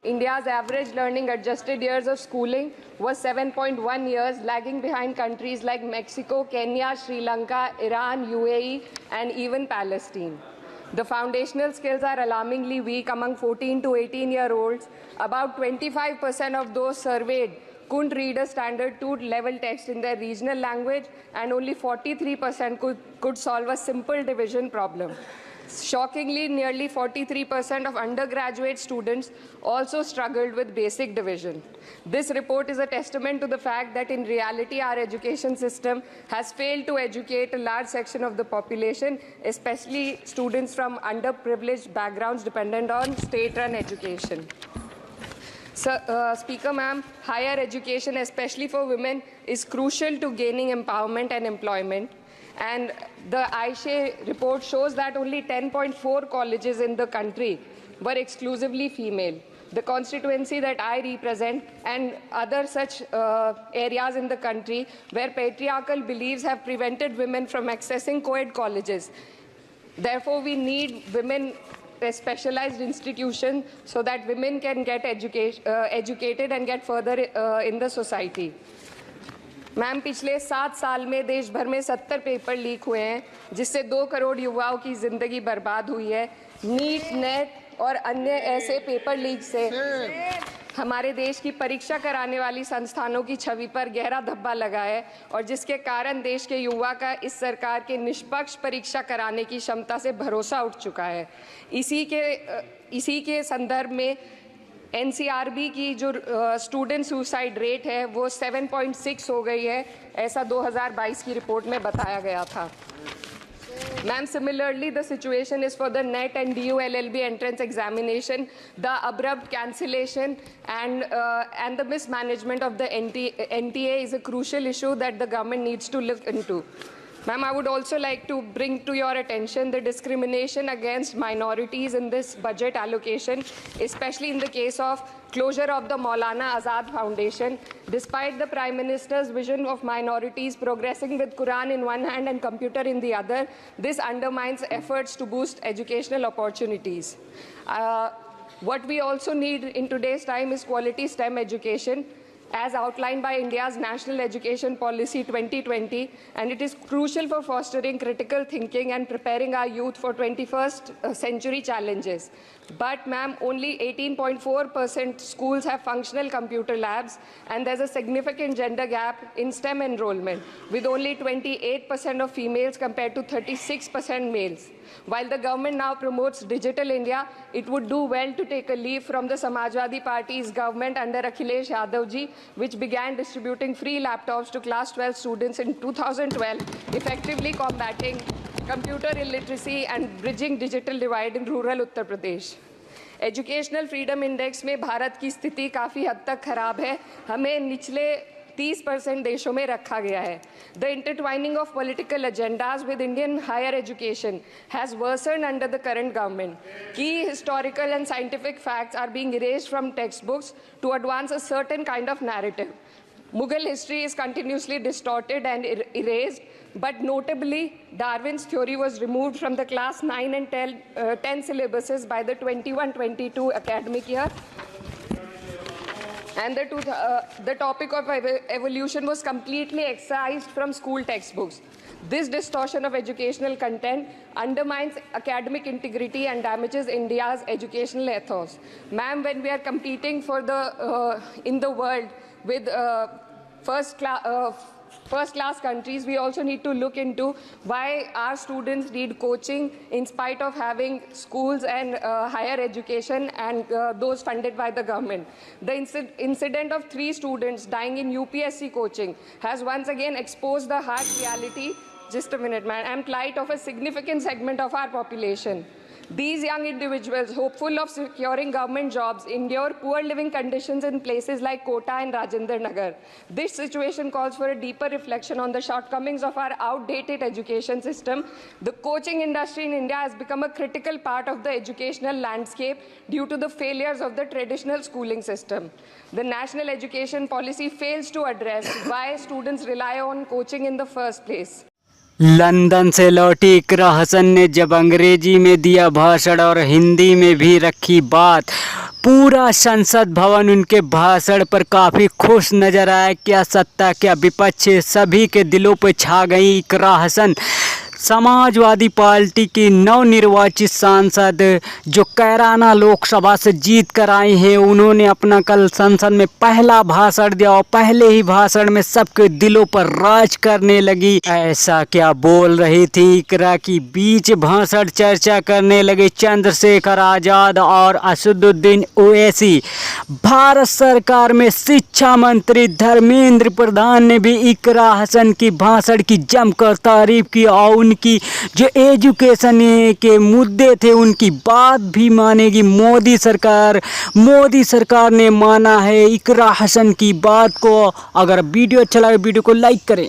India's average learning adjusted years of schooling was 7.1 years, lagging behind countries like Mexico, Kenya, Sri Lanka, Iran, UAE, and even Palestine. The foundational skills are alarmingly weak among 14 to 18-year-olds. About 25% of those surveyed couldn't read a standard 2-level text in their regional language, and only 43% could solve a simple division problem. Shockingly, nearly 43% of undergraduate students also struggled with basic division. This report is a testament to the fact that in reality, our education system has failed to educate a large section of the population, especially students from underprivileged backgrounds dependent on state-run education. Speaker ma'am, higher education, especially for women, is crucial to gaining empowerment and employment. And the AISHE report shows that only 10.4 colleges in the country were exclusively female. The constituency that I represent and other such areas in the country where patriarchal beliefs have prevented women from accessing co-ed colleges. Therefore, we need women specialized institutions so that women can get educated and get further in the society. Ma'am, पिछले 7 साल में देश भर में 70 paper leak हुए हैं, जिससे 2 करोड़ युवाओं की जिंदगी बर्बाद हुई है। नीट, नेट और अन्य ऐसे पेपर लीक से हमारे देश की परीक्षा कराने वाली संस्थानों की छवि पर गहरा धब्बा लगा है, और जिसके कारण देश के युवा का इस सरकार के निष्पक्ष परीक्षा कराने की क्षमता से भरोसा उठ चुका है। इसी के संदर्भ में NCRB की जो स्टूडेंट सुसाइड रेट है वो 7.6 हो गई है, ऐसा 2022 की रिपोर्ट में बताया गया था। Ma'am, similarly, the situation is for the NET and DU LLB entrance examination. The abrupt cancellation and the mismanagement of the NTA is a crucial issue that the government needs to look into. Ma'am, I would also like to bring to your attention the discrimination against minorities in this budget allocation, especially in the case of closure of the Maulana Azad Foundation. Despite the Prime Minister's vision of minorities progressing with Quran in one hand and computer in the other, this undermines efforts to boost educational opportunities. What we also need in today's time is quality STEM education, as outlined by India's National Education Policy 2020, and it is crucial for fostering critical thinking and preparing our youth for 21st century challenges. But ma'am, only 18.4% schools have functional computer labs, and there's a significant gender gap in STEM enrollment, with only 28% of females compared to 36% males. While the government now promotes Digital India, it would do well to take a leaf from the Samajwadi Party's government under Akhilesh Yadav ji, which began distributing free laptops to class 12 students in 2012, effectively combating computer illiteracy and bridging digital divide in rural Uttar Pradesh. Educational freedom index में भारत की स्थिति काफ़ी हद तक खराब है, हमें निचले 30% देशों में रखा गया है। The intertwining of political agendas with Indian higher education has worsened under the current government. Key historical and scientific facts are being erased from textbooks to advance a certain kind of narrative. Mughal history is continuously distorted and erased, but notably, Darwin's theory was removed from the class 9 and 10 syllabuses by the 21-22 academic year. And the topic of evolution was completely excised from school textbooks. This distortion of educational content undermines academic integrity and damages India's educational ethos. Ma'am, when we are competing for in the world with first-class countries, we also need to look into why our students need coaching in spite of having schools and higher education and those funded by the government. The incident of 3 students dying in UPSC coaching has once again exposed the harsh reality, just a minute, man, and plight of a significant segment of our population. These young individuals, hopeful of securing government jobs, endure poor living conditions in places like Kota and Rajendra Nagar. This situation calls for a deeper reflection on the shortcomings of our outdated education system. The coaching industry in India has become a critical part of the educational landscape due to the failures of the traditional schooling system. The national education policy fails to address why students rely on coaching in the first place. London से लौटी इकरा हसन ने जब अंग्रेजी में दिया भाषण और हिंदी में भी रखी बात, पूरा संसद भवन उनके भाषण पर काफ़ी खुश नजर आया। क्या सत्ता क्या विपक्ष, सभी के दिलों पर छा गई इकरा हसन। समाजवादी पार्टी की नवनिर्वाचित सांसद जो कैराना लोकसभा से जीत कर आई हैं, उन्होंने अपना कल संसद में पहला भाषण दिया और पहले ही भाषण में सबके दिलों पर राज करने लगी। ऐसा क्या बोल रही थी इकरा की बीच भाषण चर्चा करने लगे चंद्रशेखर आज़ाद और असदुद्दीन ओवैसी। भारत सरकार में शिक्षा मंत्री धर्मेंद्र प्रधान ने भी इकरा हसन की भाषण की जमकर तारीफ की और उनकी जो एजुकेशन के मुद्दे थे उनकी बात भी मानेगी मोदी सरकार ने माना है इकरा हसन की बात को। अगर वीडियो अच्छा लगे वीडियो को लाइक करें।